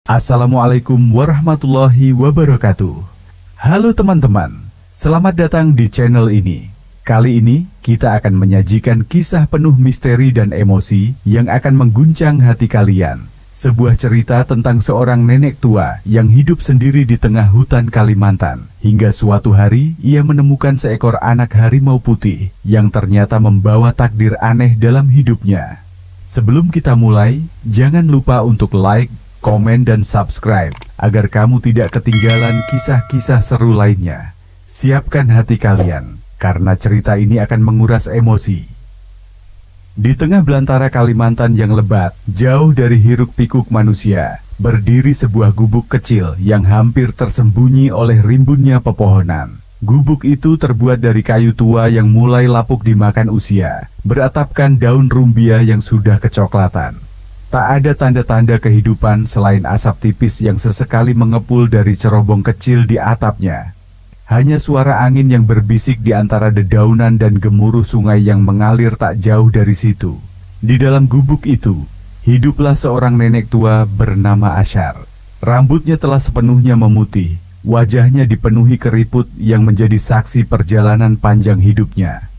Assalamualaikum warahmatullahi wabarakatuh. Halo teman-teman, selamat datang di channel ini. Kali ini kita akan menyajikan kisah penuh misteri dan emosi yang akan mengguncang hati kalian. Sebuah cerita tentang seorang nenek tua yang hidup sendiri di tengah hutan Kalimantan. Hingga suatu hari ia menemukan seekor anak harimau putih yang ternyata membawa takdir aneh dalam hidupnya. Sebelum kita mulai, jangan lupa untuk like, komen, dan subscribe agar kamu tidak ketinggalan kisah-kisah seru lainnya. Siapkan hati kalian, karena cerita ini akan menguras emosi. Di tengah belantara Kalimantan yang lebat, jauh dari hiruk-pikuk manusia, berdiri sebuah gubuk kecil yang hampir tersembunyi oleh rimbunnya pepohonan. Gubuk itu terbuat dari kayu tua yang mulai lapuk dimakan usia, beratapkan daun rumbia yang sudah kecoklatan. Tak ada tanda-tanda kehidupan selain asap tipis yang sesekali mengepul dari cerobong kecil di atapnya. Hanya suara angin yang berbisik di antara dedaunan dan gemuruh sungai yang mengalir tak jauh dari situ. Di dalam gubuk itu, hiduplah seorang nenek tua bernama Ashar. Rambutnya telah sepenuhnya memutih, wajahnya dipenuhi keriput yang menjadi saksi perjalanan panjang hidupnya.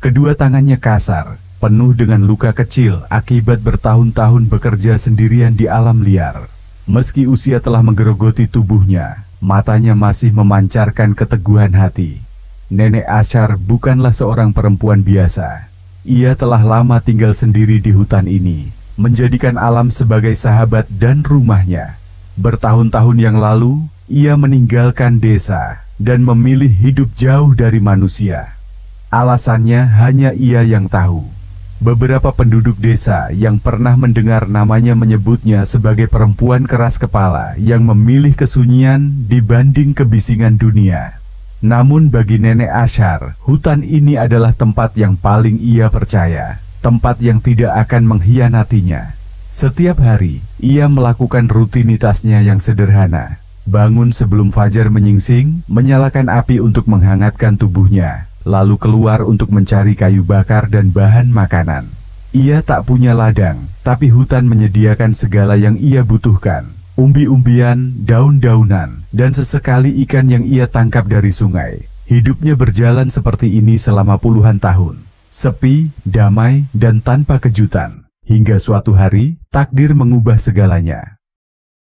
Kedua tangannya kasar, penuh dengan luka kecil akibat bertahun-tahun bekerja sendirian di alam liar. Meski usia telah menggerogoti tubuhnya, matanya masih memancarkan keteguhan hati. Nenek Ashar bukanlah seorang perempuan biasa. Ia telah lama tinggal sendiri di hutan ini, menjadikan alam sebagai sahabat dan rumahnya. Bertahun-tahun yang lalu, ia meninggalkan desa dan memilih hidup jauh dari manusia. Alasannya hanya ia yang tahu. Beberapa penduduk desa yang pernah mendengar namanya menyebutnya sebagai perempuan keras kepala yang memilih kesunyian dibanding kebisingan dunia. Namun bagi nenek Ashar, hutan ini adalah tempat yang paling ia percaya, tempat yang tidak akan mengkhianatinya. Setiap hari, ia melakukan rutinitasnya yang sederhana. Bangun sebelum fajar menyingsing, menyalakan api untuk menghangatkan tubuhnya, lalu keluar untuk mencari kayu bakar dan bahan makanan. Ia tak punya ladang, tapi hutan menyediakan segala yang ia butuhkan. Umbi-umbian, daun-daunan, dan sesekali ikan yang ia tangkap dari sungai. Hidupnya berjalan seperti ini selama puluhan tahun. Sepi, damai, dan tanpa kejutan. Hingga suatu hari, takdir mengubah segalanya.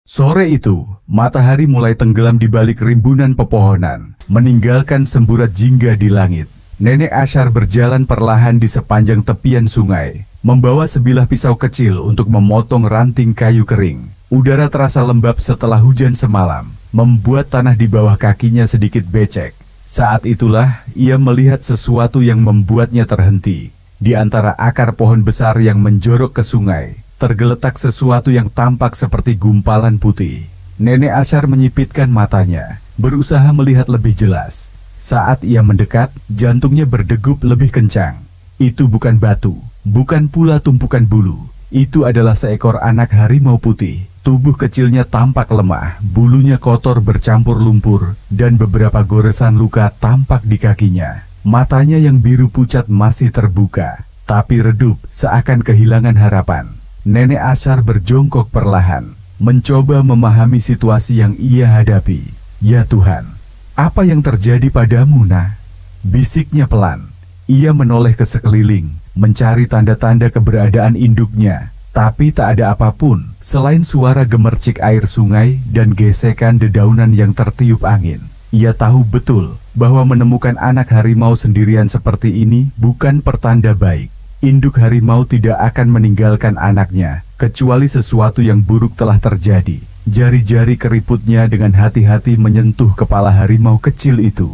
Sore itu, matahari mulai tenggelam di balik rimbunan pepohonan, meninggalkan semburat jingga di langit. Nenek Ashar berjalan perlahan di sepanjang tepian sungai, membawa sebilah pisau kecil untuk memotong ranting kayu kering. Udara terasa lembab setelah hujan semalam, membuat tanah di bawah kakinya sedikit becek. Saat itulah, ia melihat sesuatu yang membuatnya terhenti. Di antara akar pohon besar yang menjorok ke sungai, tergeletak sesuatu yang tampak seperti gumpalan putih. Nenek Ashar menyipitkan matanya, berusaha melihat lebih jelas. Saat ia mendekat, jantungnya berdegup lebih kencang. Itu bukan batu, bukan pula tumpukan bulu. Itu adalah seekor anak harimau putih. Tubuh kecilnya tampak lemah, bulunya kotor bercampur lumpur, dan beberapa goresan luka tampak di kakinya. Matanya yang biru pucat masih terbuka, tapi redup seakan kehilangan harapan. Nenek Ashar berjongkok perlahan, mencoba memahami situasi yang ia hadapi. "Ya Tuhan, apa yang terjadi padamu, Nah?" bisiknya pelan. Ia menoleh ke sekeliling, mencari tanda-tanda keberadaan induknya, tapi tak ada apapun selain suara gemercik air sungai dan gesekan dedaunan yang tertiup angin. Ia tahu betul bahwa menemukan anak harimau sendirian seperti ini bukan pertanda baik. Induk harimau tidak akan meninggalkan anaknya, kecuali sesuatu yang buruk telah terjadi. Jari-jari keriputnya dengan hati-hati menyentuh kepala harimau kecil itu.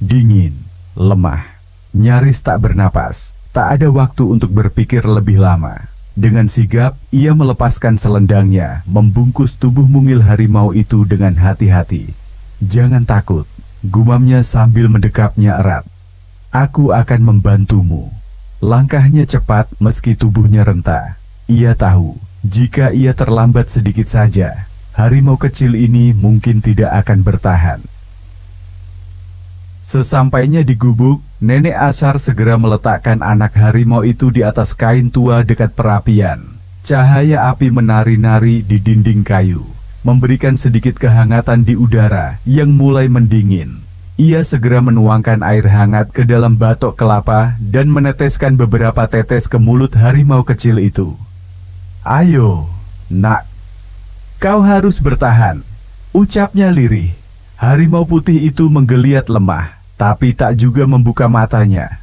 Dingin, lemah, nyaris tak bernapas. Tak ada waktu untuk berpikir lebih lama. Dengan sigap, ia melepaskan selendangnya, membungkus tubuh mungil harimau itu dengan hati-hati. "Jangan takut," gumamnya sambil mendekapnya erat. "Aku akan membantumu." Langkahnya cepat meski tubuhnya renta. Ia tahu, jika ia terlambat sedikit saja, harimau kecil ini mungkin tidak akan bertahan. Sesampainya di gubuk, nenek Ashar segera meletakkan anak harimau itu di atas kain tua dekat perapian. Cahaya api menari-nari di dinding kayu. memberikan sedikit kehangatan di udara yang mulai mendingin. Ia segera menuangkan air hangat ke dalam batok kelapa dan meneteskan beberapa tetes ke mulut harimau kecil itu. "Ayo, nak, kau harus bertahan," ucapnya lirih. Harimau putih itu menggeliat lemah, tapi tak juga membuka matanya.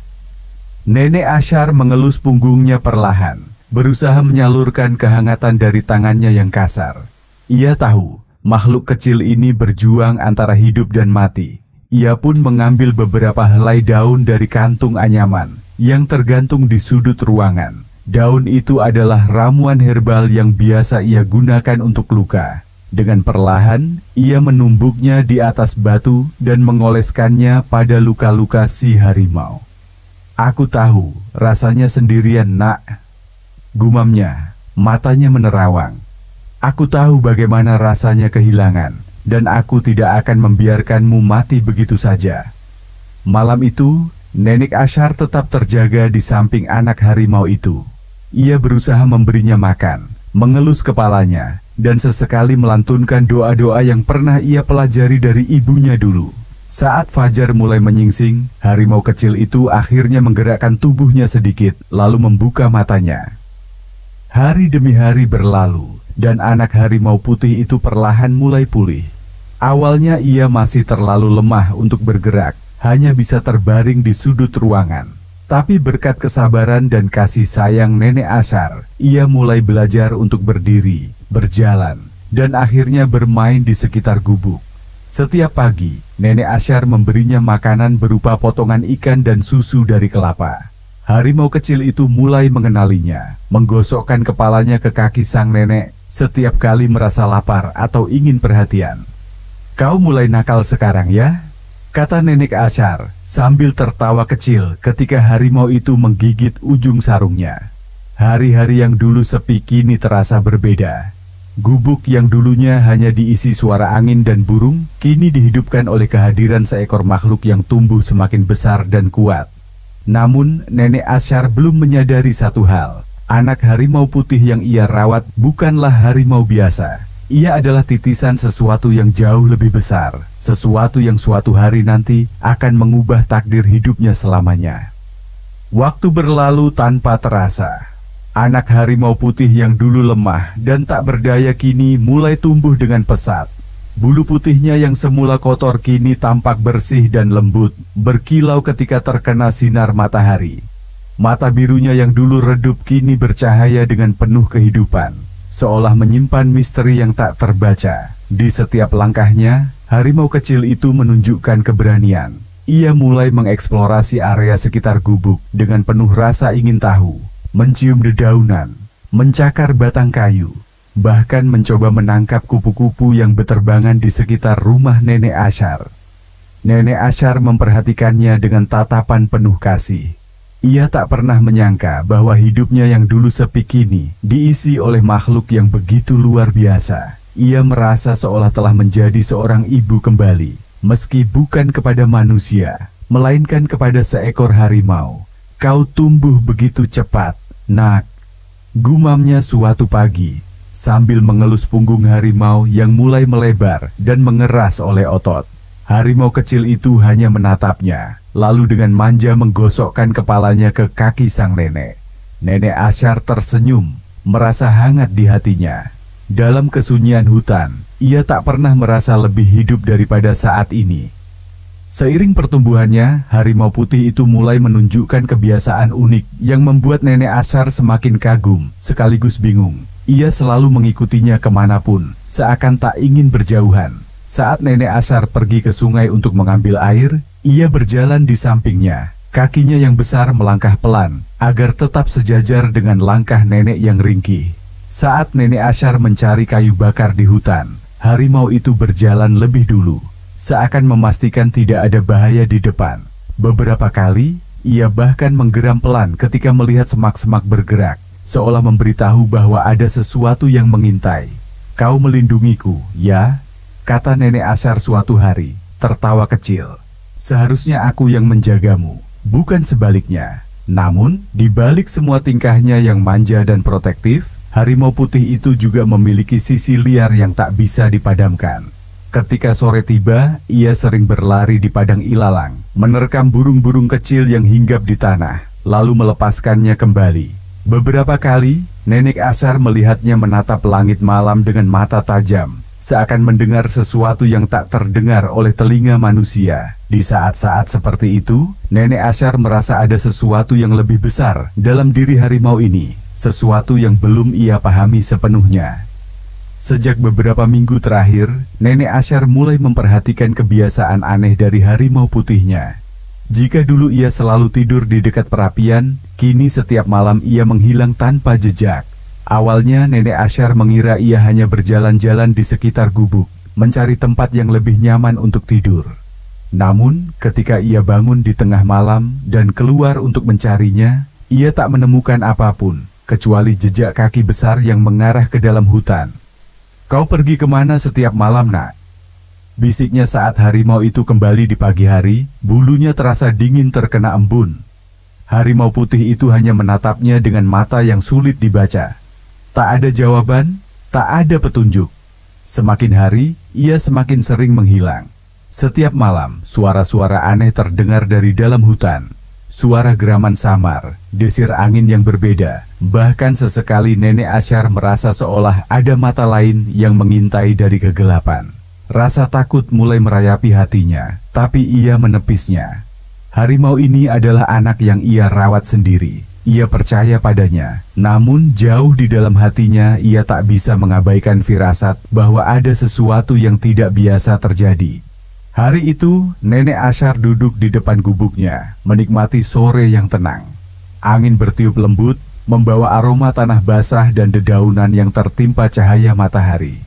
Nenek Ashar mengelus punggungnya perlahan, berusaha menyalurkan kehangatan dari tangannya yang kasar. Ia tahu, makhluk kecil ini berjuang antara hidup dan mati. Ia pun mengambil beberapa helai daun dari kantung anyaman yang tergantung di sudut ruangan. Daun itu adalah ramuan herbal yang biasa ia gunakan untuk luka. Dengan perlahan, ia menumbuknya di atas batu dan mengoleskannya pada luka-luka si harimau. "Aku tahu, rasanya sendirian, nak," gumamnya, matanya menerawang. "Aku tahu bagaimana rasanya kehilangan, dan aku tidak akan membiarkanmu mati begitu saja." Malam itu, Nenek Ashar tetap terjaga di samping anak harimau itu. Ia berusaha memberinya makan, mengelus kepalanya, dan sesekali melantunkan doa-doa yang pernah ia pelajari dari ibunya dulu. Saat fajar mulai menyingsing, harimau kecil itu akhirnya menggerakkan tubuhnya sedikit, lalu membuka matanya. Hari demi hari berlalu, dan anak harimau putih itu perlahan mulai pulih. Awalnya ia masih terlalu lemah untuk bergerak, hanya bisa terbaring di sudut ruangan. Tapi berkat kesabaran dan kasih sayang Nenek Ashar, ia mulai belajar untuk berdiri, berjalan, dan akhirnya bermain di sekitar gubuk. Setiap pagi, Nenek Ashar memberinya makanan berupa potongan ikan dan susu dari kelapa. Harimau kecil itu mulai mengenalinya, menggosokkan kepalanya ke kaki sang nenek setiap kali merasa lapar atau ingin perhatian. "Kau mulai nakal sekarang ya?" kata Nenek Ashar sambil tertawa kecil ketika harimau itu menggigit ujung sarungnya. Hari-hari yang dulu sepi kini terasa berbeda. Gubuk yang dulunya hanya diisi suara angin dan burung, kini dihidupkan oleh kehadiran seekor makhluk yang tumbuh semakin besar dan kuat. Namun, Nenek Ashar belum menyadari satu hal. Anak harimau putih yang ia rawat bukanlah harimau biasa. Ia adalah titisan sesuatu yang jauh lebih besar, sesuatu yang suatu hari nanti akan mengubah takdir hidupnya selamanya. Waktu berlalu tanpa terasa. Anak harimau putih yang dulu lemah dan tak berdaya kini mulai tumbuh dengan pesat. Bulu putihnya yang semula kotor kini tampak bersih dan lembut, berkilau ketika terkena sinar matahari. Mata birunya yang dulu redup kini bercahaya dengan penuh kehidupan, seolah menyimpan misteri yang tak terbaca. Di setiap langkahnya, harimau kecil itu menunjukkan keberanian. Ia mulai mengeksplorasi area sekitar gubuk dengan penuh rasa ingin tahu, mencium dedaunan, mencakar batang kayu, bahkan mencoba menangkap kupu-kupu yang berterbangan di sekitar rumah Nenek Ashar. Nenek Ashar memperhatikannya dengan tatapan penuh kasih. Ia tak pernah menyangka bahwa hidupnya yang dulu sepi kini diisi oleh makhluk yang begitu luar biasa. Ia merasa seolah telah menjadi seorang ibu kembali, meski bukan kepada manusia, melainkan kepada seekor harimau. "Kau tumbuh begitu cepat, nak," gumamnya suatu pagi, sambil mengelus punggung harimau yang mulai melebar dan mengeras oleh otot. Harimau kecil itu hanya menatapnya, lalu dengan manja menggosokkan kepalanya ke kaki sang nenek. Nenek Ashar tersenyum, merasa hangat di hatinya. Dalam kesunyian hutan, ia tak pernah merasa lebih hidup daripada saat ini. Seiring pertumbuhannya, harimau putih itu mulai menunjukkan kebiasaan unik yang membuat Nenek Ashar semakin kagum sekaligus bingung. Ia selalu mengikutinya kemanapun, seakan tak ingin berjauhan. Saat Nenek Ashar pergi ke sungai untuk mengambil air, ia berjalan di sampingnya. Kakinya yang besar melangkah pelan, agar tetap sejajar dengan langkah nenek yang ringkih. Saat Nenek Ashar mencari kayu bakar di hutan, harimau itu berjalan lebih dulu, seakan memastikan tidak ada bahaya di depan. Beberapa kali, ia bahkan menggeram pelan ketika melihat semak-semak bergerak, seolah memberitahu bahwa ada sesuatu yang mengintai. "Kau melindungiku, ya?" kata Nenek Ashar suatu hari, tertawa kecil. "Seharusnya aku yang menjagamu, bukan sebaliknya." Namun, di balik semua tingkahnya yang manja dan protektif, harimau putih itu juga memiliki sisi liar yang tak bisa dipadamkan. Ketika sore tiba, ia sering berlari di padang ilalang, menerkam burung-burung kecil yang hinggap di tanah, lalu melepaskannya kembali. Beberapa kali, Nenek Ashar melihatnya menatap langit malam dengan mata tajam, seakan mendengar sesuatu yang tak terdengar oleh telinga manusia. Di saat-saat seperti itu, Nenek Ashar merasa ada sesuatu yang lebih besar dalam diri harimau ini, sesuatu yang belum ia pahami sepenuhnya. Sejak beberapa minggu terakhir, Nenek Ashar mulai memperhatikan kebiasaan aneh dari harimau putihnya. Jika dulu ia selalu tidur di dekat perapian, kini setiap malam ia menghilang tanpa jejak. Awalnya Nenek Ashar mengira ia hanya berjalan-jalan di sekitar gubuk, mencari tempat yang lebih nyaman untuk tidur. Namun, ketika ia bangun di tengah malam dan keluar untuk mencarinya, ia tak menemukan apapun, kecuali jejak kaki besar yang mengarah ke dalam hutan. "Kau pergi kemana setiap malam, Nak?" bisiknya saat harimau itu kembali di pagi hari. Bulunya terasa dingin terkena embun. Harimau putih itu hanya menatapnya dengan mata yang sulit dibaca. Tak ada jawaban, tak ada petunjuk. Semakin hari, ia semakin sering menghilang. Setiap malam, suara-suara aneh terdengar dari dalam hutan. Suara geraman samar, desir angin yang berbeda. Bahkan sesekali Nenek Ashar merasa seolah ada mata lain yang mengintai dari kegelapan. Rasa takut mulai merayapi hatinya, tapi ia menepisnya. Harimau ini adalah anak yang ia rawat sendiri. Ia percaya padanya, namun jauh di dalam hatinya ia tak bisa mengabaikan firasat bahwa ada sesuatu yang tidak biasa terjadi. Hari itu, Nenek Ashar duduk di depan gubuknya, menikmati sore yang tenang. Angin bertiup lembut, membawa aroma tanah basah dan dedaunan yang tertimpa cahaya matahari.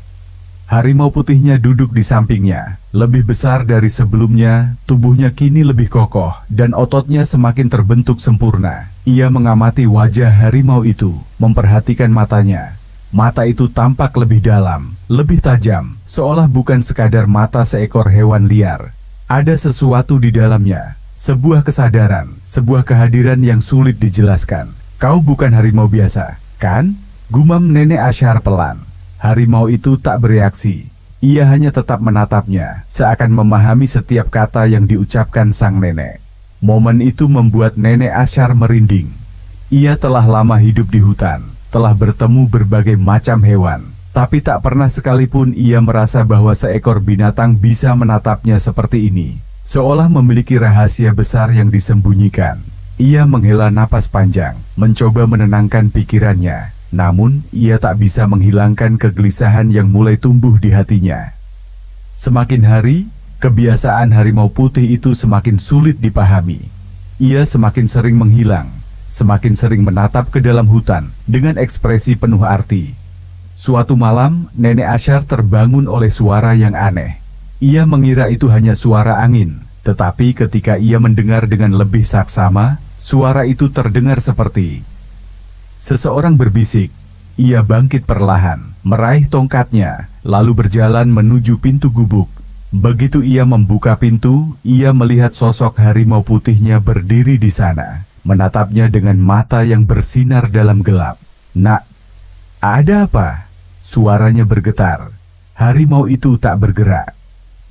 Harimau putihnya duduk di sampingnya, lebih besar dari sebelumnya, tubuhnya kini lebih kokoh, dan ototnya semakin terbentuk sempurna. Ia mengamati wajah harimau itu, memperhatikan matanya. Mata itu tampak lebih dalam, lebih tajam, seolah bukan sekadar mata seekor hewan liar. Ada sesuatu di dalamnya, sebuah kesadaran, sebuah kehadiran yang sulit dijelaskan. "Kau bukan harimau biasa, kan?" gumam Nenek Ashar pelan. Harimau itu tak bereaksi. Ia hanya tetap menatapnya, seakan memahami setiap kata yang diucapkan sang nenek. Momen itu membuat Nenek Ashar merinding. Ia telah lama hidup di hutan, telah bertemu berbagai macam hewan, tapi tak pernah sekalipun ia merasa bahwa seekor binatang bisa menatapnya seperti ini, seolah memiliki rahasia besar yang disembunyikan. Ia menghela napas panjang, mencoba menenangkan pikirannya. Namun, ia tak bisa menghilangkan kegelisahan yang mulai tumbuh di hatinya. Semakin hari, kebiasaan harimau putih itu semakin sulit dipahami. Ia semakin sering menghilang, semakin sering menatap ke dalam hutan dengan ekspresi penuh arti. Suatu malam, Nenek Ashar terbangun oleh suara yang aneh. Ia mengira itu hanya suara angin, tetapi ketika ia mendengar dengan lebih saksama, suara itu terdengar seperti seseorang berbisik. Ia bangkit perlahan, meraih tongkatnya, lalu berjalan menuju pintu gubuk. Begitu ia membuka pintu, ia melihat sosok harimau putihnya berdiri di sana, menatapnya dengan mata yang bersinar dalam gelap. "Nak, ada apa?" suaranya bergetar. Harimau itu tak bergerak.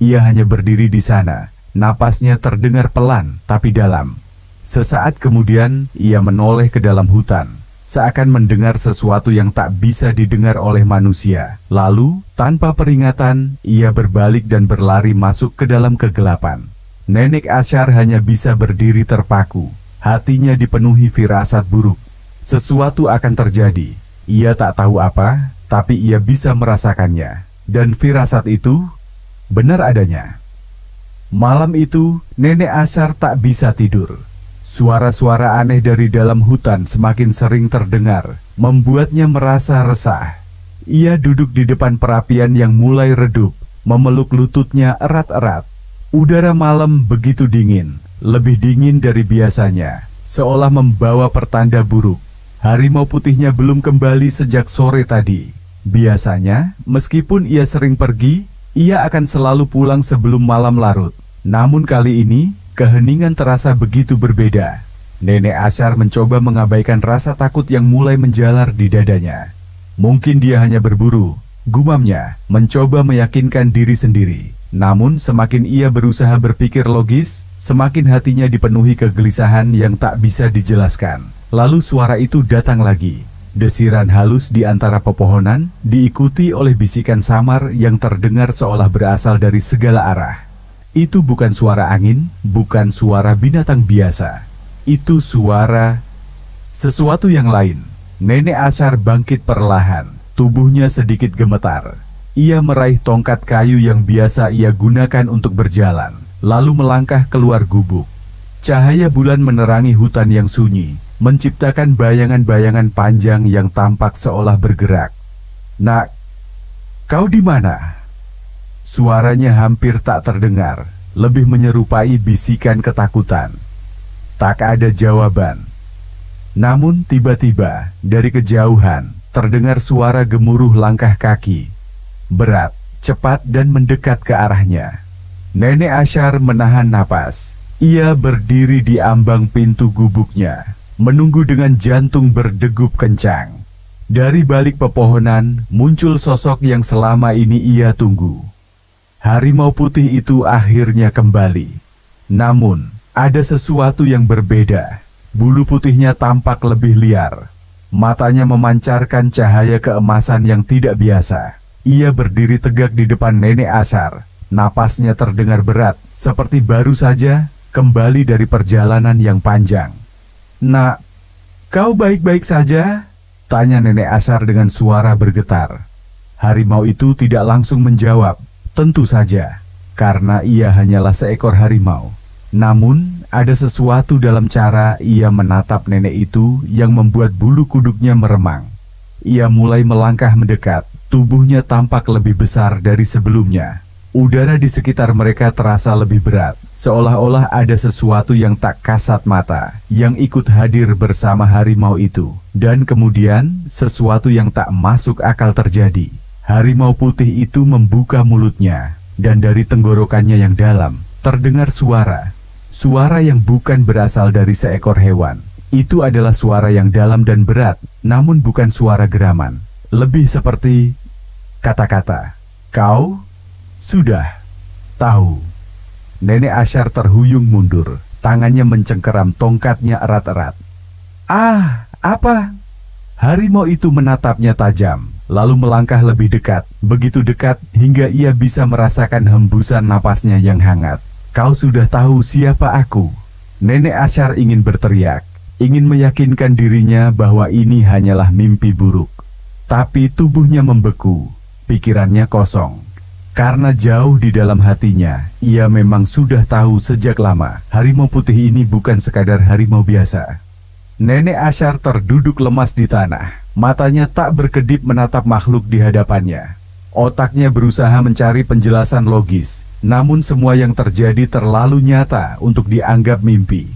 Ia hanya berdiri di sana, napasnya terdengar pelan tapi dalam. Sesaat kemudian, ia menoleh ke dalam hutan, seakan mendengar sesuatu yang tak bisa didengar oleh manusia. Lalu, tanpa peringatan, ia berbalik dan berlari masuk ke dalam kegelapan. Nenek Ashar hanya bisa berdiri terpaku. Hatinya dipenuhi firasat buruk. Sesuatu akan terjadi. Ia tak tahu apa, tapi ia bisa merasakannya. Dan firasat itu benar adanya. Malam itu, Nenek Ashar tak bisa tidur. Suara-suara aneh dari dalam hutan semakin sering terdengar, membuatnya merasa resah. Ia duduk di depan perapian yang mulai redup, memeluk lututnya erat-erat. Udara malam begitu dingin, lebih dingin dari biasanya, seolah membawa pertanda buruk. Harimau putihnya belum kembali sejak sore tadi. Biasanya, meskipun ia sering pergi, ia akan selalu pulang sebelum malam larut. Namun kali ini, keheningan terasa begitu berbeda. Nenek Asyar mencoba mengabaikan rasa takut yang mulai menjalar di dadanya. Mungkin dia hanya berburu, gumamnya, mencoba meyakinkan diri sendiri. Namun semakin ia berusaha berpikir logis, semakin hatinya dipenuhi kegelisahan yang tak bisa dijelaskan. Lalu suara itu datang lagi. Desiran halus di antara pepohonan, diikuti oleh bisikan samar yang terdengar seolah berasal dari segala arah. Itu bukan suara angin, bukan suara binatang biasa. Itu suara sesuatu yang lain. Nenek Asyar bangkit perlahan, tubuhnya sedikit gemetar. Ia meraih tongkat kayu yang biasa ia gunakan untuk berjalan, lalu melangkah keluar gubuk. Cahaya bulan menerangi hutan yang sunyi, menciptakan bayangan-bayangan panjang yang tampak seolah bergerak. "Nak, kau di mana?" Suaranya hampir tak terdengar, lebih menyerupai bisikan ketakutan. Tak ada jawaban. Namun tiba-tiba, dari kejauhan, terdengar suara gemuruh langkah kaki. Berat, cepat dan mendekat ke arahnya. Nenek Asyar menahan napas. Ia berdiri di ambang pintu gubuknya, menunggu dengan jantung berdegup kencang. Dari balik pepohonan, muncul sosok yang selama ini ia tunggu. Harimau putih itu akhirnya kembali. Namun, ada sesuatu yang berbeda. Bulu putihnya tampak lebih liar. Matanya memancarkan cahaya keemasan yang tidak biasa. Ia berdiri tegak di depan Nenek Asyar. Napasnya terdengar berat, seperti baru saja kembali dari perjalanan yang panjang. "Nak, kau baik-baik saja?" tanya Nenek Asyar dengan suara bergetar. Harimau itu tidak langsung menjawab. Tentu saja, karena ia hanyalah seekor harimau. Namun, ada sesuatu dalam cara ia menatap nenek itu yang membuat bulu kuduknya meremang. Ia mulai melangkah mendekat, tubuhnya tampak lebih besar dari sebelumnya. Udara di sekitar mereka terasa lebih berat, seolah-olah ada sesuatu yang tak kasat mata, yang ikut hadir bersama harimau itu. Dan kemudian, sesuatu yang tak masuk akal terjadi. Harimau putih itu membuka mulutnya, dan dari tenggorokannya yang dalam, terdengar suara. Suara yang bukan berasal dari seekor hewan. Itu adalah suara yang dalam dan berat, namun bukan suara geraman. Lebih seperti kata-kata. "Kau sudah tahu." Nenek Asyar terhuyung mundur, tangannya mencengkeram tongkatnya erat-erat. "Ah, apa?" Harimau itu menatapnya tajam, lalu melangkah lebih dekat, begitu dekat hingga ia bisa merasakan hembusan napasnya yang hangat. "Kau sudah tahu siapa aku?" Nenek Asyar ingin berteriak, ingin meyakinkan dirinya bahwa ini hanyalah mimpi buruk. Tapi tubuhnya membeku, pikirannya kosong. Karena jauh di dalam hatinya, ia memang sudah tahu sejak lama, harimau putih ini bukan sekadar harimau biasa. Nenek Asyar terduduk lemas di tanah, matanya tak berkedip menatap makhluk di hadapannya. Otaknya berusaha mencari penjelasan logis, namun semua yang terjadi terlalu nyata untuk dianggap mimpi.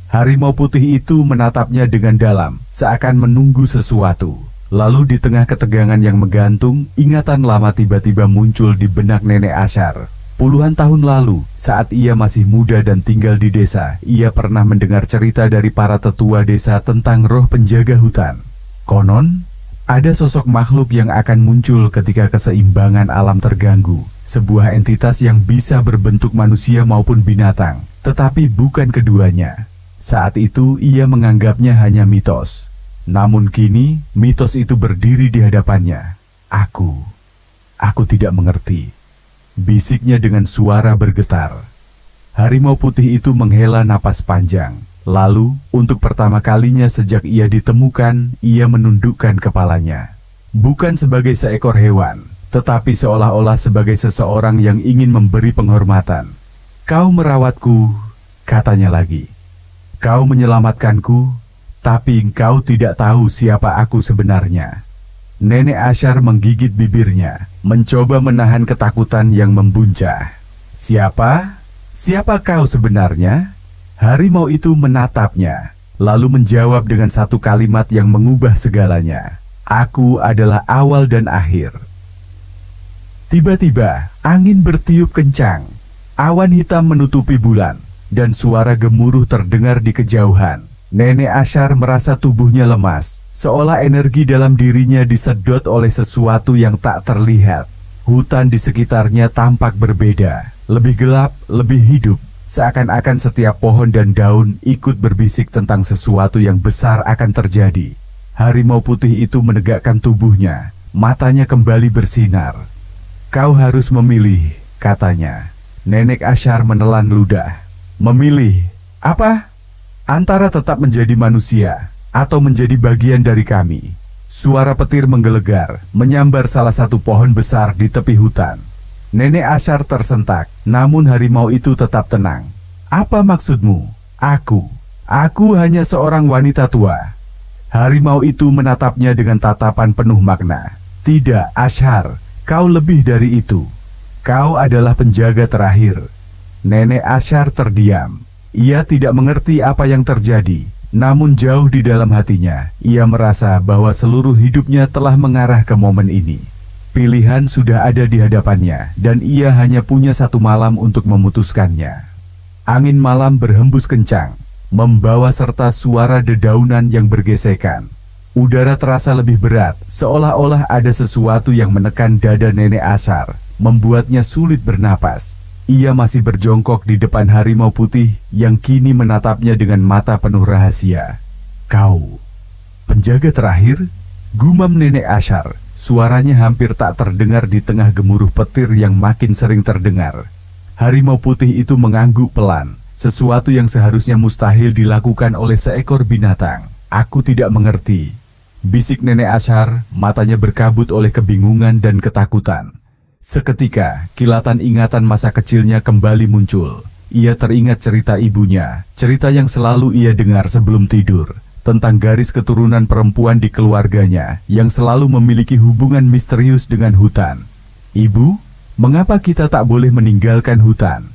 Harimau putih itu menatapnya dengan dalam, seakan menunggu sesuatu. Lalu di tengah ketegangan yang menggantung, ingatan lama tiba-tiba muncul di benak Nenek Asyar. Puluhan tahun lalu, saat ia masih muda dan tinggal di desa, ia pernah mendengar cerita dari para tetua desa tentang roh penjaga hutan. Konon, ada sosok makhluk yang akan muncul ketika keseimbangan alam terganggu. Sebuah entitas yang bisa berbentuk manusia maupun binatang, tetapi bukan keduanya. Saat itu ia menganggapnya hanya mitos. Namun kini, mitos itu berdiri di hadapannya. Aku tidak mengerti," bisiknya dengan suara bergetar. Harimau putih itu menghela napas panjang. Lalu, untuk pertama kalinya sejak ia ditemukan, ia menundukkan kepalanya. Bukan sebagai seekor hewan, tetapi seolah-olah sebagai seseorang yang ingin memberi penghormatan. "Kau merawatku," katanya lagi. "Kau menyelamatkanku, tapi engkau tidak tahu siapa aku sebenarnya." Nenek Asyar menggigit bibirnya, mencoba menahan ketakutan yang membuncah. "Siapa? Siapa kau sebenarnya?" Harimau itu menatapnya, lalu menjawab dengan satu kalimat yang mengubah segalanya. "Aku adalah awal dan akhir." Tiba-tiba, angin bertiup kencang. Awan hitam menutupi bulan, dan suara gemuruh terdengar di kejauhan. Nenek Ashar merasa tubuhnya lemas, seolah energi dalam dirinya disedot oleh sesuatu yang tak terlihat. Hutan di sekitarnya tampak berbeda, lebih gelap, lebih hidup. Seakan-akan setiap pohon dan daun ikut berbisik tentang sesuatu yang besar akan terjadi. Harimau putih itu menegakkan tubuhnya, matanya kembali bersinar. "Kau harus memilih," katanya. Nenek Ashar menelan ludah. "Memilih? Apa? Antara tetap menjadi manusia atau menjadi bagian dari kami." Suara petir menggelegar, menyambar salah satu pohon besar di tepi hutan. Nenek Ashar tersentak, namun harimau itu tetap tenang. "Apa maksudmu? Aku hanya seorang wanita tua." Harimau itu menatapnya dengan tatapan penuh makna. "Tidak, Ashar, kau lebih dari itu. Kau adalah penjaga terakhir." Nenek Ashar terdiam. Ia tidak mengerti apa yang terjadi, namun jauh di dalam hatinya, ia merasa bahwa seluruh hidupnya telah mengarah ke momen ini. Pilihan sudah ada di hadapannya, dan ia hanya punya satu malam untuk memutuskannya. Angin malam berhembus kencang, membawa serta suara dedaunan yang bergesekan. Udara terasa lebih berat, seolah-olah ada sesuatu yang menekan dada Nenek Ashar, membuatnya sulit bernapas. Ia masih berjongkok di depan harimau putih yang kini menatapnya dengan mata penuh rahasia. "Kau, penjaga terakhir?" gumam Nenek Ashar. Suaranya hampir tak terdengar di tengah gemuruh petir yang makin sering terdengar. Harimau putih itu mengangguk pelan, sesuatu yang seharusnya mustahil dilakukan oleh seekor binatang. "Aku tidak mengerti," bisik Nenek Ashar, matanya berkabut oleh kebingungan dan ketakutan. Seketika, kilatan ingatan masa kecilnya kembali muncul. Ia teringat cerita ibunya, cerita yang selalu ia dengar sebelum tidur, tentang garis keturunan perempuan di keluarganya yang selalu memiliki hubungan misterius dengan hutan. "Ibu, mengapa kita tak boleh meninggalkan hutan?"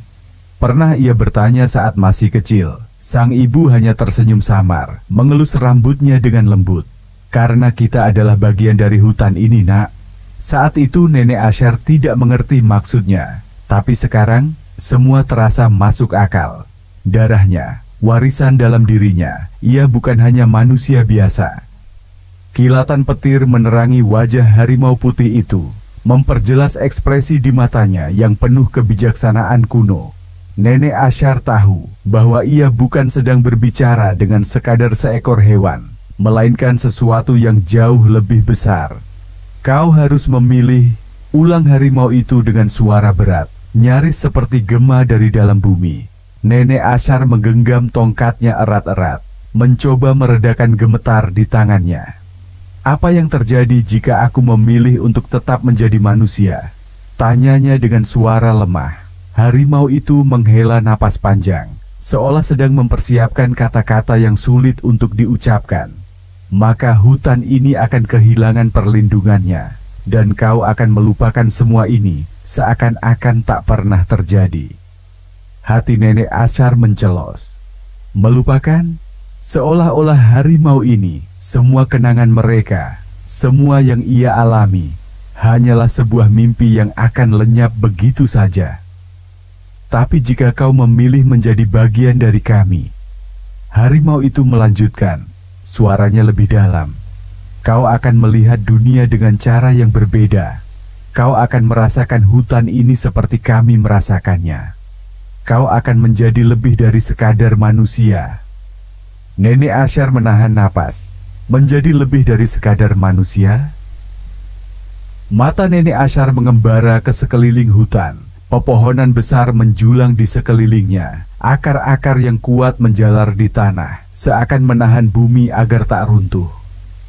pernah ia bertanya saat masih kecil. Sang ibu hanya tersenyum samar, mengelus rambutnya dengan lembut. "Karena kita adalah bagian dari hutan ini, Nak." Saat itu Nenek Ashar tidak mengerti maksudnya, tapi sekarang semua terasa masuk akal. Darahnya, warisan dalam dirinya, ia bukan hanya manusia biasa. Kilatan petir menerangi wajah harimau putih itu, memperjelas ekspresi di matanya yang penuh kebijaksanaan kuno. Nenek Ashar tahu bahwa ia bukan sedang berbicara dengan sekadar seekor hewan, melainkan sesuatu yang jauh lebih besar. "Kau harus memilih," ulang harimau itu dengan suara berat, nyaris seperti gema dari dalam bumi. Nenek Ashar menggenggam tongkatnya erat-erat, mencoba meredakan gemetar di tangannya. "Apa yang terjadi jika aku memilih untuk tetap menjadi manusia?" tanyanya dengan suara lemah. Harimau itu menghela napas panjang, seolah sedang mempersiapkan kata-kata yang sulit untuk diucapkan. "Maka hutan ini akan kehilangan perlindungannya, dan kau akan melupakan semua ini seakan-akan tak pernah terjadi." Hati Nenek Ashar mencelos. Melupakan? Seolah-olah harimau ini, semua kenangan mereka, semua yang ia alami, hanyalah sebuah mimpi yang akan lenyap begitu saja. "Tapi jika kau memilih menjadi bagian dari kami," harimau itu melanjutkan, suaranya lebih dalam, "kau akan melihat dunia dengan cara yang berbeda. Kau akan merasakan hutan ini seperti kami merasakannya. Kau akan menjadi lebih dari sekadar manusia." Nenek Ashar menahan napas. Menjadi lebih dari sekadar manusia? Mata Nenek Ashar mengembara ke sekeliling hutan. Pepohonan besar menjulang di sekelilingnya. Akar-akar yang kuat menjalar di tanah, seakan menahan bumi agar tak runtuh.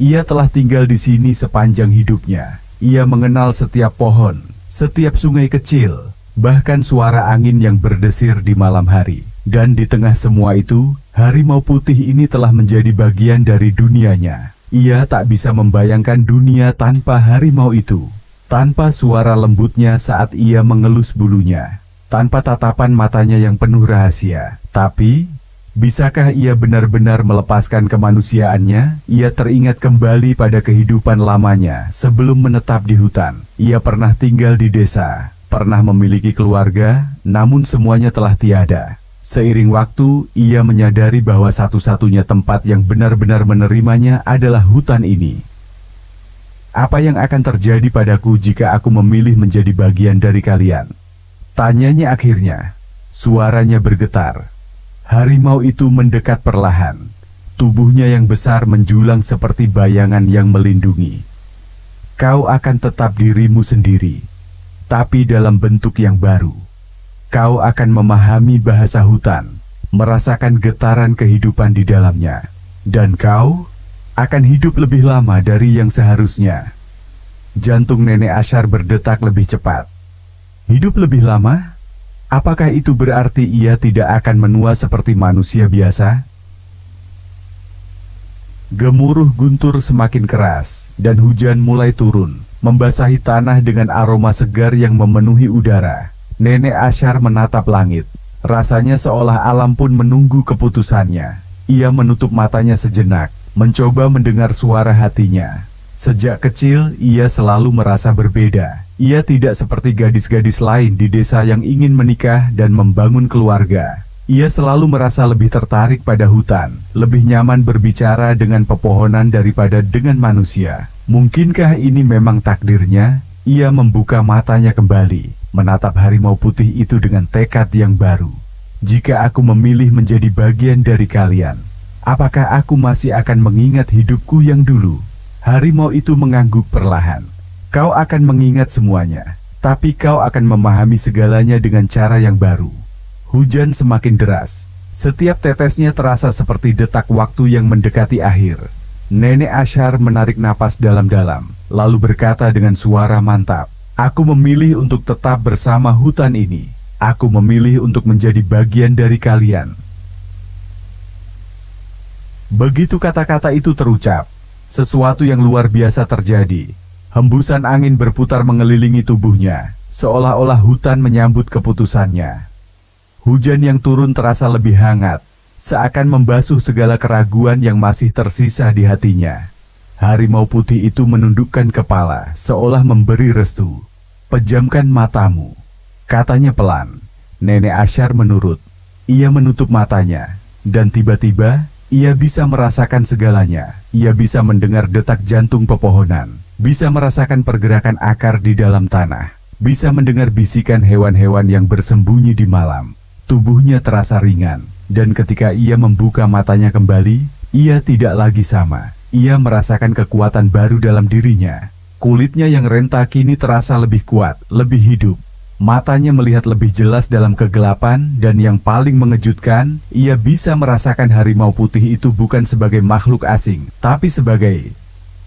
Ia telah tinggal di sini sepanjang hidupnya. Ia mengenal setiap pohon, setiap sungai kecil, bahkan suara angin yang berdesir di malam hari. Dan di tengah semua itu, harimau putih ini telah menjadi bagian dari dunianya. Ia tak bisa membayangkan dunia tanpa harimau itu, tanpa suara lembutnya saat ia mengelus bulunya, tanpa tatapan matanya yang penuh rahasia. Tapi, bisakah ia benar-benar melepaskan kemanusiaannya? Ia teringat kembali pada kehidupan lamanya sebelum menetap di hutan. Ia pernah tinggal di desa, pernah memiliki keluarga, namun semuanya telah tiada. Seiring waktu, ia menyadari bahwa satu-satunya tempat yang benar-benar menerimanya adalah hutan ini. Apa yang akan terjadi padaku jika aku memilih menjadi bagian dari kalian? Tanyanya akhirnya. Suaranya bergetar. Harimau itu mendekat perlahan. Tubuhnya yang besar menjulang seperti bayangan yang melindungi. Kau akan tetap dirimu sendiri, tapi dalam bentuk yang baru. Kau akan memahami bahasa hutan, merasakan getaran kehidupan di dalamnya, dan kau akan hidup lebih lama dari yang seharusnya. Jantung Nenek Ashar berdetak lebih cepat. Hidup lebih lama? Apakah itu berarti ia tidak akan menua seperti manusia biasa? Gemuruh guntur semakin keras, dan hujan mulai turun, membasahi tanah dengan aroma segar yang memenuhi udara. Nenek Ashar menatap langit. Rasanya seolah alam pun menunggu keputusannya. Ia menutup matanya sejenak, mencoba mendengar suara hatinya. Sejak kecil, ia selalu merasa berbeda. Ia tidak seperti gadis-gadis lain di desa yang ingin menikah dan membangun keluarga. Ia selalu merasa lebih tertarik pada hutan, lebih nyaman berbicara dengan pepohonan daripada dengan manusia. Mungkinkah ini memang takdirnya? Ia membuka matanya kembali, menatap harimau putih itu dengan tekad yang baru. Jika aku memilih menjadi bagian dari kalian, apakah aku masih akan mengingat hidupku yang dulu? Harimau itu mengangguk perlahan. Kau akan mengingat semuanya, tapi kau akan memahami segalanya dengan cara yang baru. Hujan semakin deras. Setiap tetesnya terasa seperti detak waktu yang mendekati akhir. Nenek Ashar menarik napas dalam-dalam, lalu berkata dengan suara mantap, "Aku memilih untuk tetap bersama hutan ini. Aku memilih untuk menjadi bagian dari kalian." Begitu kata-kata itu terucap, sesuatu yang luar biasa terjadi. Hembusan angin berputar mengelilingi tubuhnya, seolah-olah hutan menyambut keputusannya. Hujan yang turun terasa lebih hangat, seakan membasuh segala keraguan yang masih tersisa di hatinya. Harimau putih itu menundukkan kepala, seolah memberi restu. "Pejamkan matamu," katanya pelan. Nenek Ashar menurut. Ia menutup matanya, dan tiba-tiba ia bisa merasakan segalanya. Ia bisa mendengar detak jantung pepohonan, bisa merasakan pergerakan akar di dalam tanah, bisa mendengar bisikan hewan-hewan yang bersembunyi di malam. Tubuhnya terasa ringan, dan ketika ia membuka matanya kembali, ia tidak lagi sama. Ia merasakan kekuatan baru dalam dirinya. Kulitnya yang rentak kini terasa lebih kuat, lebih hidup. Matanya melihat lebih jelas dalam kegelapan, dan yang paling mengejutkan, ia bisa merasakan harimau putih itu bukan sebagai makhluk asing, tapi sebagai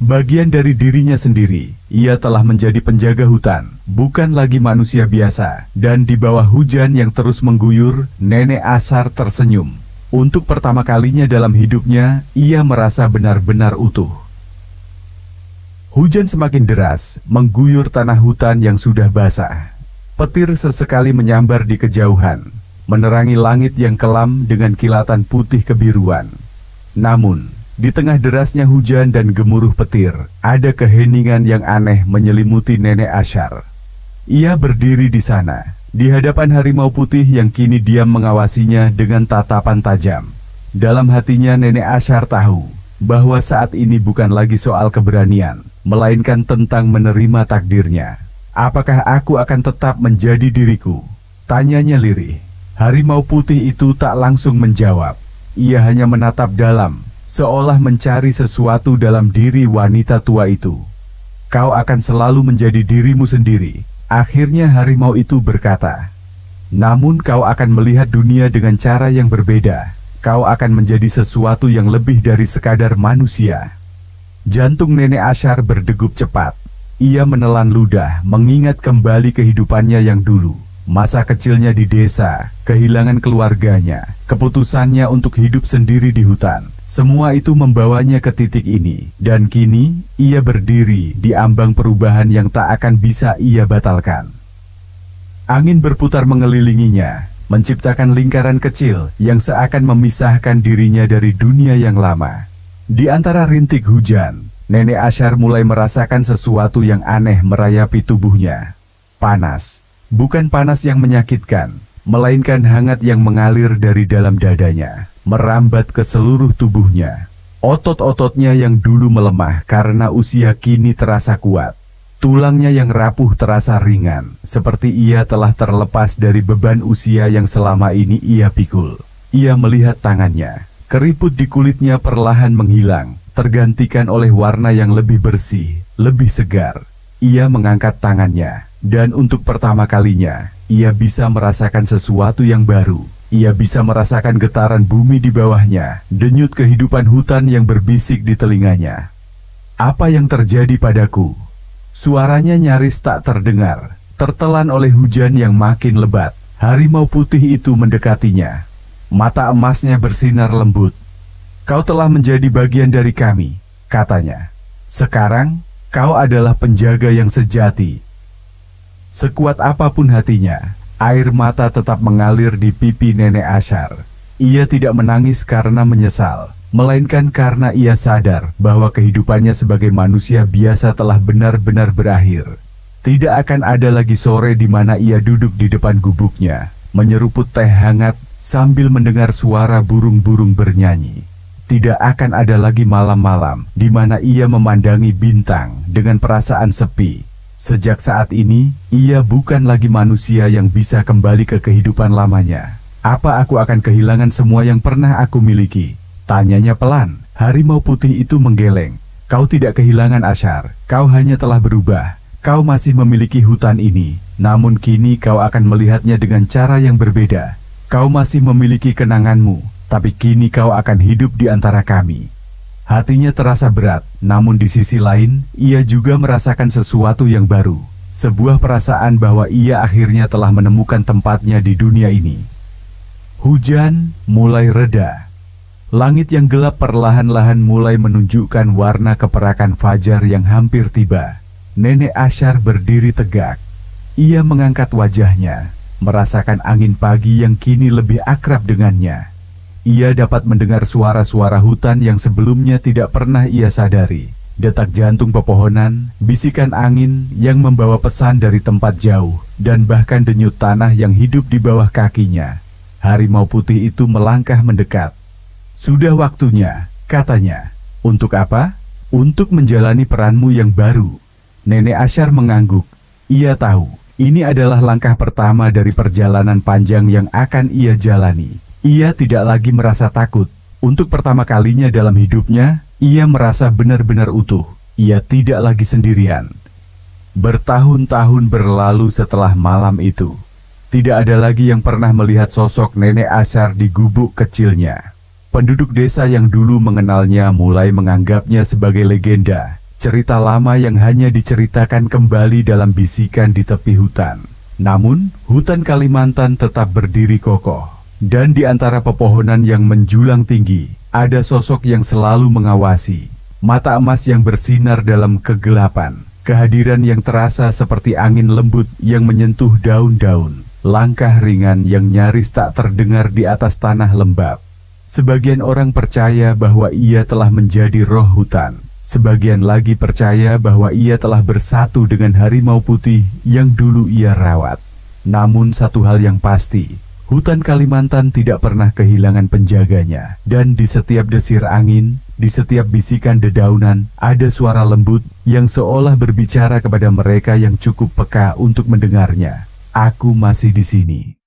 bagian dari dirinya sendiri. Ia telah menjadi penjaga hutan, bukan lagi manusia biasa. Dan di bawah hujan yang terus mengguyur, Nenek Ashar tersenyum. Untuk pertama kalinya dalam hidupnya, ia merasa benar-benar utuh. Hujan semakin deras, mengguyur tanah hutan yang sudah basah. Petir sesekali menyambar di kejauhan, menerangi langit yang kelam dengan kilatan putih kebiruan. Namun, di tengah derasnya hujan dan gemuruh petir, ada keheningan yang aneh menyelimuti Nenek Ashar. Ia berdiri di sana, di hadapan harimau putih yang kini diam mengawasinya dengan tatapan tajam. Dalam hatinya Nenek Ashar tahu bahwa saat ini bukan lagi soal keberanian, melainkan tentang menerima takdirnya. "Apakah aku akan tetap menjadi diriku?" tanyanya lirih. Harimau putih itu tak langsung menjawab. Ia hanya menatap dalam, seolah mencari sesuatu dalam diri wanita tua itu. "Kau akan selalu menjadi dirimu sendiri," akhirnya harimau itu berkata. "Namun kau akan melihat dunia dengan cara yang berbeda. Kau akan menjadi sesuatu yang lebih dari sekadar manusia." Jantung Nenek Ashar berdegup cepat. Ia menelan ludah, mengingat kembali kehidupannya yang dulu. Masa kecilnya di desa, kehilangan keluarganya, keputusannya untuk hidup sendiri di hutan. Semua itu membawanya ke titik ini, dan kini ia berdiri di ambang perubahan yang tak akan bisa ia batalkan. Angin berputar mengelilinginya, menciptakan lingkaran kecil yang seakan memisahkan dirinya dari dunia yang lama. Di antara rintik hujan, Nenek Ashar mulai merasakan sesuatu yang aneh merayapi tubuhnya. Panas. Bukan panas yang menyakitkan, melainkan hangat yang mengalir dari dalam dadanya, merambat ke seluruh tubuhnya. Otot-ototnya yang dulu melemah karena usia kini terasa kuat. Tulangnya yang rapuh terasa ringan, seperti ia telah terlepas dari beban usia yang selama ini ia pikul. Ia melihat tangannya, keriput di kulitnya perlahan menghilang, tergantikan oleh warna yang lebih bersih, lebih segar. Ia mengangkat tangannya, dan untuk pertama kalinya, ia bisa merasakan sesuatu yang baru. Ia bisa merasakan getaran bumi di bawahnya, denyut kehidupan hutan yang berbisik di telinganya. Apa yang terjadi padaku? Suaranya nyaris tak terdengar, tertelan oleh hujan yang makin lebat. Harimau putih itu mendekatinya. Mata emasnya bersinar lembut. Kau telah menjadi bagian dari kami, katanya. Sekarang, kau adalah penjaga yang sejati. Sekuat apapun hatinya, air mata tetap mengalir di pipi Nenek Ashar. Ia tidak menangis karena menyesal, melainkan karena ia sadar bahwa kehidupannya sebagai manusia biasa telah benar-benar berakhir. Tidak akan ada lagi sore di mana ia duduk di depan gubuknya, menyeruput teh hangat sambil mendengar suara burung-burung bernyanyi. Tidak akan ada lagi malam-malam di mana ia memandangi bintang dengan perasaan sepi. Sejak saat ini, ia bukan lagi manusia yang bisa kembali ke kehidupan lamanya. Apa aku akan kehilangan semua yang pernah aku miliki? Tanyanya pelan. Harimau putih itu menggeleng. Kau tidak kehilangan Ashar. Kau hanya telah berubah. Kau masih memiliki hutan ini. Namun kini kau akan melihatnya dengan cara yang berbeda. Kau masih memiliki kenanganmu. Tapi kini kau akan hidup di antara kami. Hatinya terasa berat. Namun di sisi lain, ia juga merasakan sesuatu yang baru. Sebuah perasaan bahwa ia akhirnya telah menemukan tempatnya di dunia ini. Hujan mulai reda. Langit yang gelap perlahan-lahan mulai menunjukkan warna keperakan fajar yang hampir tiba. Nenek Ashar berdiri tegak. Ia mengangkat wajahnya, merasakan angin pagi yang kini lebih akrab dengannya. Ia dapat mendengar suara-suara hutan yang sebelumnya tidak pernah ia sadari. Detak jantung pepohonan, bisikan angin yang membawa pesan dari tempat jauh, dan bahkan denyut tanah yang hidup di bawah kakinya. Harimau putih itu melangkah mendekat. Sudah waktunya, katanya. Untuk apa? Untuk menjalani peranmu yang baru. Nenek Ashar mengangguk. Ia tahu, ini adalah langkah pertama dari perjalanan panjang yang akan ia jalani. Ia tidak lagi merasa takut. Untuk pertama kalinya dalam hidupnya, ia merasa benar-benar utuh. Ia tidak lagi sendirian. Bertahun-tahun berlalu setelah malam itu. Tidak ada lagi yang pernah melihat sosok Nenek Ashar di gubuk kecilnya. Penduduk desa yang dulu mengenalnya mulai menganggapnya sebagai legenda, cerita lama yang hanya diceritakan kembali dalam bisikan di tepi hutan. Namun, hutan Kalimantan tetap berdiri kokoh, dan di antara pepohonan yang menjulang tinggi, ada sosok yang selalu mengawasi. Mata emas yang bersinar dalam kegelapan, kehadiran yang terasa seperti angin lembut yang menyentuh daun-daun, langkah ringan yang nyaris tak terdengar di atas tanah lembab. Sebagian orang percaya bahwa ia telah menjadi roh hutan. Sebagian lagi percaya bahwa ia telah bersatu dengan harimau putih yang dulu ia rawat. Namun satu hal yang pasti, hutan Kalimantan tidak pernah kehilangan penjaganya. Dan di setiap desir angin, di setiap bisikan dedaunan, ada suara lembut yang seolah berbicara kepada mereka yang cukup peka untuk mendengarnya. Aku masih di sini.